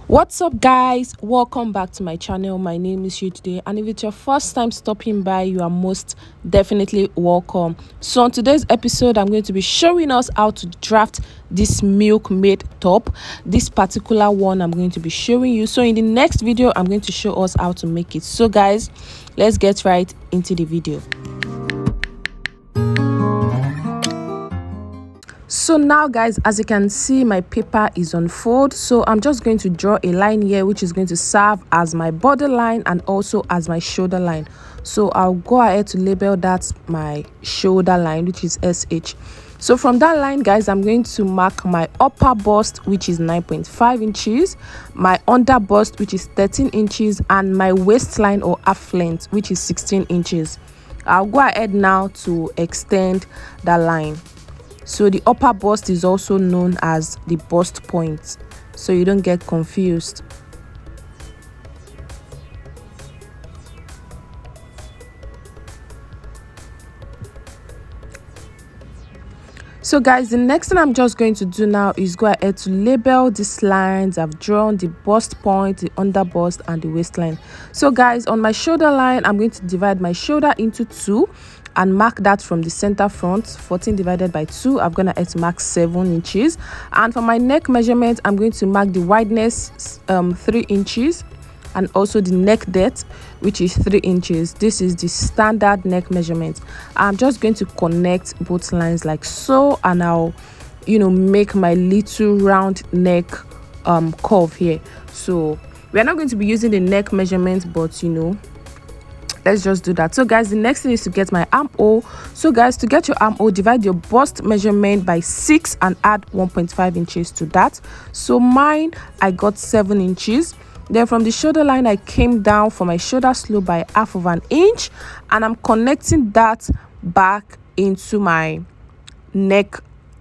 What's up, guys? Welcome back to my channel. My name is Shu today, and if it's your first time stopping by, you are most definitely welcome. So on today's episode, I'm going to be showing us how to draft this Milkmaid top. This particular one I'm going to be showing you. So in the next video, I'm going to show us how to make it. So guys, let's get right into the video. So now guys, as you can see, my paper is on fold, so I'm just going to draw a line here which is going to serve as my borderline and also as my shoulder line. So I'll go ahead to label that my shoulder line, which is SH. So from that line, guys, I'm going to mark my upper bust, which is 9.5 inches, my under bust, which is 13 inches, and my waistline or half length, which is 16 inches. I'll go ahead now to extend that line. So the upper bust is also known as the bust point, so you don't get confused. So guys, the next thing I'm just going to do now is go ahead to label these lines. I've drawn the bust point, the under bust, and the waistline. So guys, on my shoulder line, I'm going to divide my shoulder into two and mark that from the center front. 14 divided by 2, I'm gonna have to mark 7 inches. And for my neck measurement, I'm going to mark the wideness 3 inches and also the neck depth, which is 3 inches. This is the standard neck measurement. I'm just going to connect both lines like so, and I'll make my little round neck curve here. So we're not going to be using the neck measurement, but let's just do that. So guys, the next thing is to get my armhole. So guys, to get your armhole, divide your bust measurement by 6 and add 1.5 inches to that. So mine, I got 7 inches. Then from the shoulder line, I came down for my shoulder slope by half of an inch, and I'm connecting that back into my neck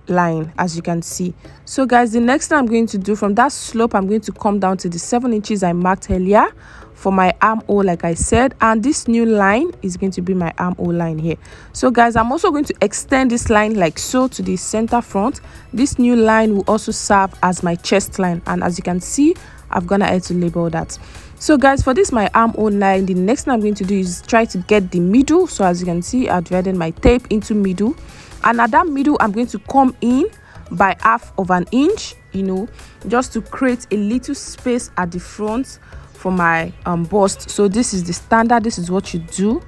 line, as you can see. So guys, the next thing I'm going to do, from that slope, I'm going to come down to the 7 inches I marked earlier for my armhole, like I said, and this new line is going to be my armhole line here. So guys, I'm also going to extend this line like so to the center front. This new line will also serve as my chest line, and as you can see, I've gone ahead to label that. So guys, for this my armhole line, the next thing I'm going to do is try to get the middle. So as you can see, I've divided my tape into middle, and at that middle, I'm going to come in by half of an inch, just to create a little space at the front for my bust. So this is the standard, this is what you do.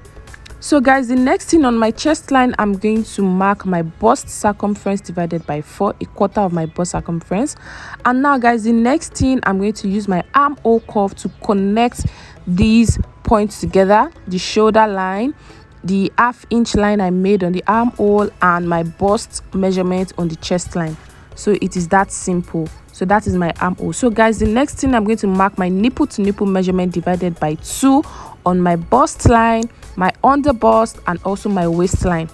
So guys, the next thing on my chest line, I'm going to mark my bust circumference divided by 4, a quarter of my bust circumference. And now guys, the next thing, I'm going to use my armhole curve to connect these points together, the shoulder line, the half-inch line I made on the armhole, and my bust measurement on the chest line. So it is that simple. So that is my armhole. So guys, the next thing, I'm going to mark my nipple to nipple measurement divided by 2 on my bust line, my under bust, and also my waistline.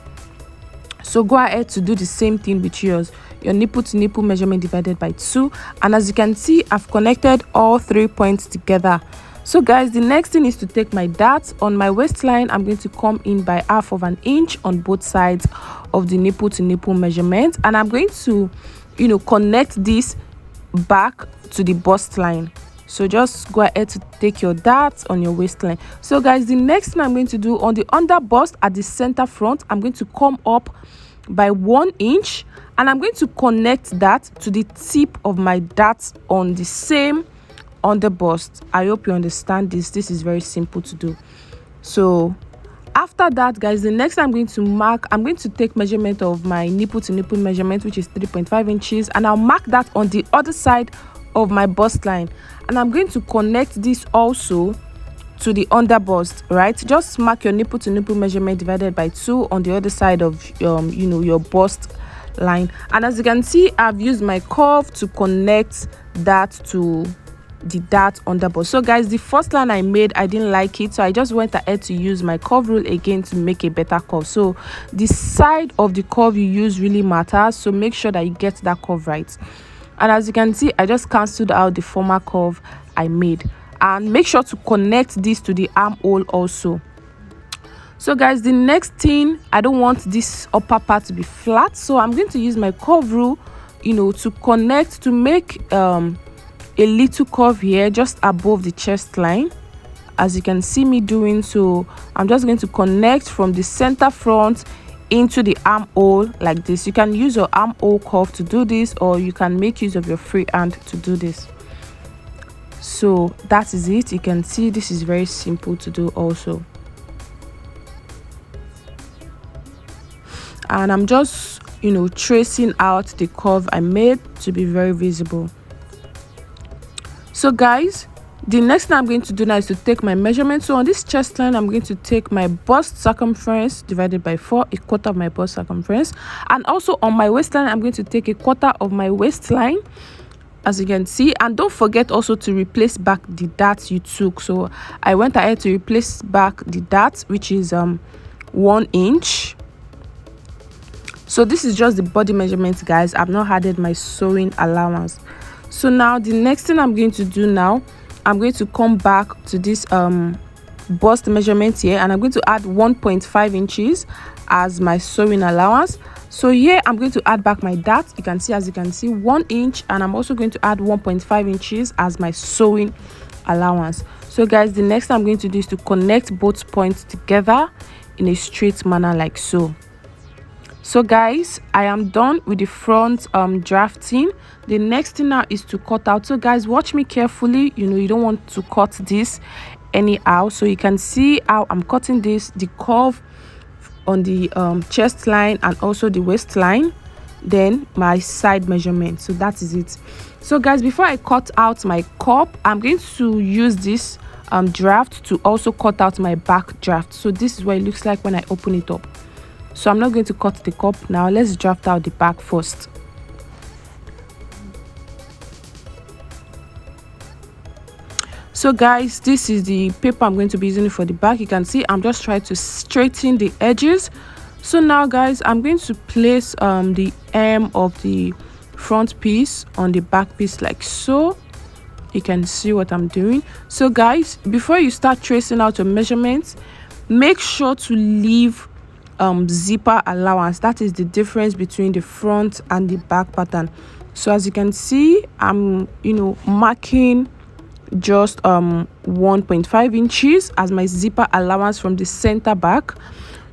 So go ahead to do the same thing with yours, your nipple to nipple measurement divided by 2. And as you can see, I've connected all 3 points together. So guys, the next thing is to take my dart. On my waistline, I'm going to come in by half of an inch on both sides of the nipple to nipple measurement, and I'm going to connect this back to the bust line. So just go ahead to take your dart on your waistline. So guys, the next thing I'm going to do, on the under bust at the center front, I'm going to come up by 1 inch, and I'm going to connect that to the tip of my dart on the same under bust. I hope you understand this. This is very simple to do. So after that, guys, the next I'm going to take measurement of my nipple to nipple measurement, which is 3.5 inches, and I'll mark that on the other side of my bust line, and I'm going to connect this also to the under bust. Right, just mark your nipple to nipple measurement divided by 2 on the other side of your bust line, and as you can see, I've used my curve to connect that to the dart under bust. So guys, the first line I made, I didn't like it, so I just went ahead to use my curve rule again to make a better curve. So the side of the curve you use really matters, so make sure that you get that curve right. And as you can see, I just cancelled out the former curve I made, and make sure to connect this to the armhole also. So guys, the next thing, I don't want this upper part to be flat, so I'm going to use my curve rule to connect, to make a little curve here just above the chest line, as you can see me doing. So I'm just going to connect from the center front into the armhole like this. You can use your armhole curve to do this, or you can make use of your free hand to do this. So that is it. You can see this is very simple to do also. And I'm just, you know, tracing out the curve I made to be very visible. So guys, the next thing I'm going to do now is to take my measurement. So on this chest line, I'm going to take my bust circumference divided by 4, a quarter of my bust circumference. And also on my waistline, I'm going to take a quarter of my waistline, as you can see. And don't forget also to replace back the dart you took. So I went ahead to replace back the dart, which is 1 inch. So this is just the body measurement, guys. I've not added my sewing allowance. So now the next thing I'm going to do now, I'm going to come back to this bust measurement here, and I'm going to add 1.5 inches as my sewing allowance. So here I'm going to add back my dart. You can see, as you can see, 1 inch, and I'm also going to add 1.5 inches as my sewing allowance. So guys, the next thing I'm going to do is to connect both points together in a straight manner like so. So guys, I am done with the front drafting. The next thing now is to cut out. So guys, watch me carefully. You know, you don't want to cut this anyhow. So you can see how I'm cutting this, the curve on the chest line and also the waistline, then my side measurement. So that is it. So guys, before I cut out my cup, I'm going to use this draft to also cut out my back draft. So this is what it looks like when I open it up. So I'm not going to cut the cup now. Let's draft out the back first. So guys, this is the paper I'm going to be using for the back. You can see I'm just trying to straighten the edges. So now guys, I'm going to place the hem of the front piece on the back piece like so. You can see what I'm doing. So guys, before you start tracing out your measurements, make sure to leave zipper allowance. That is the difference between the front and the back pattern. So as you can see, I'm, you know, marking just 1.5 inches as my zipper allowance from the center back.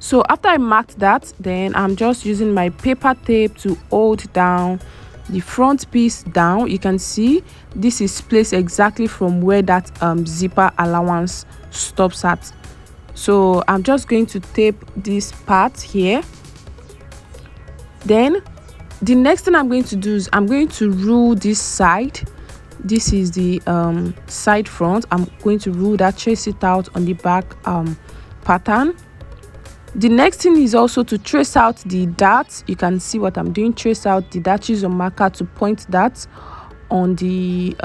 So after I marked that, then I'm just using my paper tape to hold down the front piece down. You can see this is placed exactly from where that zipper allowance stops at. So I'm just going to tape this part here. Then the next thing I'm going to do is I'm going to rule this side. This is the side front. I'm going to rule that, trace it out on the back pattern. The next thing is also to trace out the darts. You can see what I'm doing. Trace out the dart. Use a marker to point that on the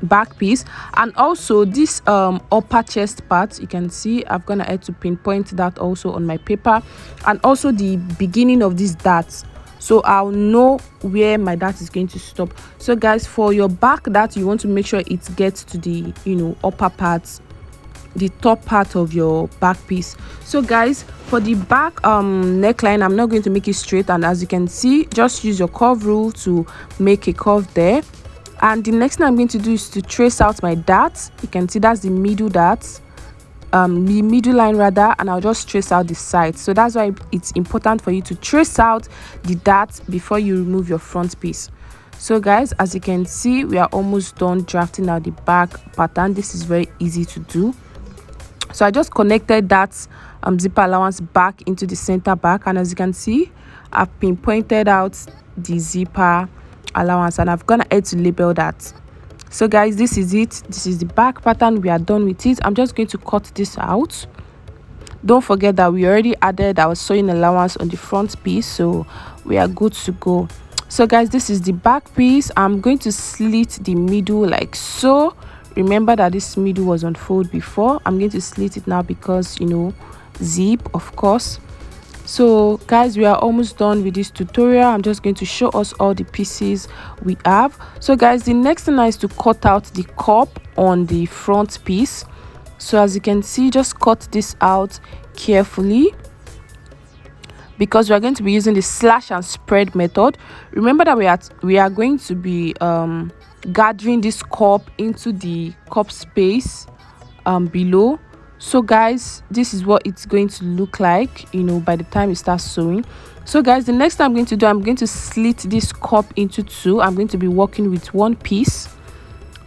back piece. And also this upper chest part, you can see I've gone ahead to pinpoint that also on my paper, and also the beginning of these darts, so I'll know where my dart is going to stop. So guys, for your back dart, you want to make sure it gets to the, you know, upper parts, the top part of your back piece. So guys, for the back neckline, I'm not going to make it straight, and as you can see, just use your curve rule to make a curve there. And the next thing I'm going to do is to trace out my dart. You can see that's the middle dart, the middle line rather, and I'll just trace out the sides. So that's why it's important for you to trace out the dart before you remove your front piece. So guys, as you can see, we are almost done drafting out the back pattern. This is very easy to do. So I just connected that zipper allowance back into the center back, and as you can see, I've pinpointed out the zipper allowance, and I've gone ahead to label that. So guys, this is it. This is the back pattern. We are done with it. I'm just going to cut this out. Don't forget that we already added our sewing allowance on the front piece, so we are good to go. So guys, this is the back piece. I'm going to slit the middle like so. Remember that this middle was on fold before. I'm going to slit it now because, you know, zip, of course. So guys, we are almost done with this tutorial. I'm just going to show us all the pieces we have. So guys, the next thing is to cut out the cup on the front piece. So as you can see, just cut this out carefully, because we are going to be using the slash and spread method. Remember that we are going to be gathering this cup into the cup space below. So guys, this is what it's going to look like, you know, by the time it starts sewing. So guys, the next thing I'm going to do, I'm going to slit this cup into two. I'm going to be working with one piece,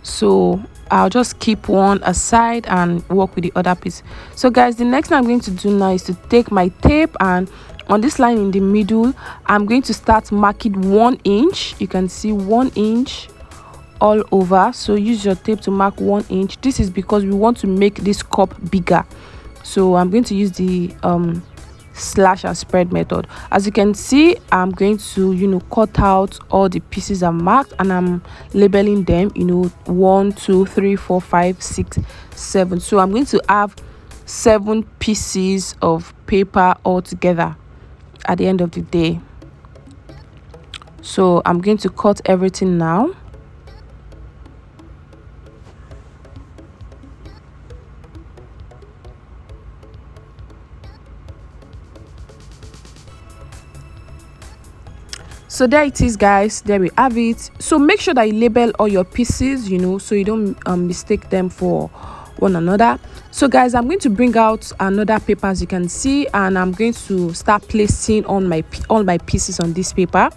so I'll just keep one aside and work with the other piece. So guys, the next thing I'm going to do now is to take my tape, and on this line in the middle, I'm going to start marking 1 inch. You can see 1 inch all over. So use your tape to mark 1 inch. This is because we want to make this cup bigger. So I'm going to use the slash and spread method. As you can see, I'm going to, you know, cut out all the pieces I've marked, and I'm labeling them, you know, 1 2 3 4 5 6 7. So I'm going to have 7 pieces of paper all together at the end of the day. So I'm going to cut everything now. So there it is, guys. There we have it. So make sure that you label all your pieces, you know, so you don't mistake them for one another. So guys, I'm going to bring out another paper, as you can see, and I'm going to start placing all my pieces on this paper.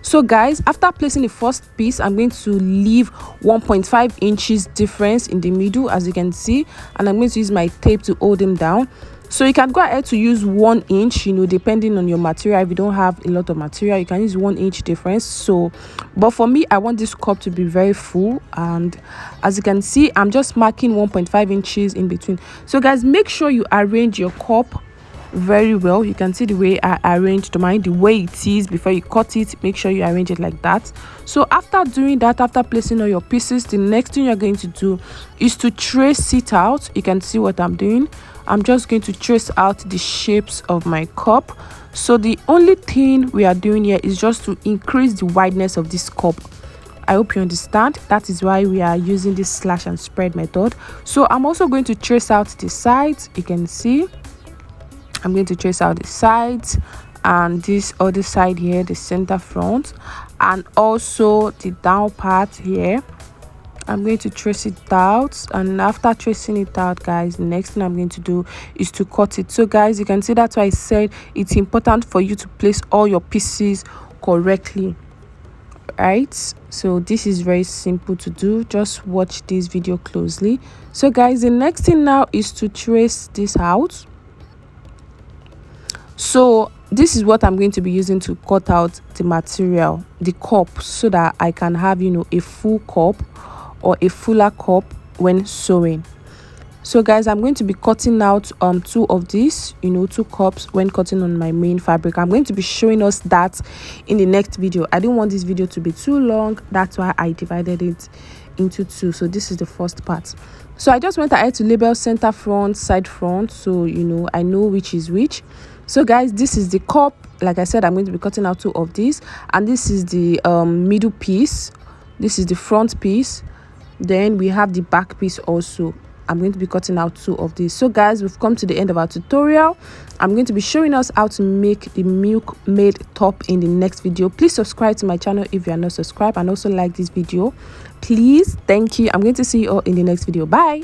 So guys, after placing the first piece, I'm going to leave 1.5 inches difference in the middle, as you can see, and I'm going to use my tape to hold them down. So you can go ahead to use 1 inch, you know, depending on your material. If you don't have a lot of material, you can use 1 inch difference. So but for me, I want this cup to be very full, and as you can see, I'm just marking 1.5 inches in between. So guys, make sure you arrange your cup very well. You can see the way I arranged mine, the way it is before you cut it. Make sure you arrange it like that. So after doing that, after placing all your pieces, the next thing you're going to do is to trace it out. You can see what I'm doing. I'm just going to trace out the shapes of my cup. So the only thing we are doing here is just to increase the wideness of this cup. I hope you understand. That is why we are using this slash and spread method. So I'm also going to trace out the sides. You can see I'm going to trace out the sides, and this other side here, the center front, and also the down part here. I'm going to trace it out, and after tracing it out, guys, the next thing I'm going to do is to cut it. So guys, you can see that's why I said it's important for you to place all your pieces correctly, right? So this is very simple to do. Just watch this video closely. So guys, the next thing now is to trace this out. So this is what I'm going to be using to cut out the material, the cup, so that I can have, you know, a full cup or a fuller cup when sewing. So guys, I'm going to be cutting out 2 of these, you know, 2 cups when cutting on my main fabric. I'm going to be showing us that in the next video. I didn't want this video to be too long, that's why I divided it into 2. So this is the first part. So I just went ahead to label center front, side front, so you know, I know which is which. So guys, this is the cup. Like I said, I'm going to be cutting out 2 of these, and this is the middle piece, this is the front piece, then we have the back piece also. I'm going to be cutting out 2 of these. So guys, we've come to the end of our tutorial. I'm going to be showing us how to make the Milkmaid top in the next video. Please subscribe to my channel if you are not subscribed, and also like this video, please. Thank you. I'm going to see you all in the next video. Bye.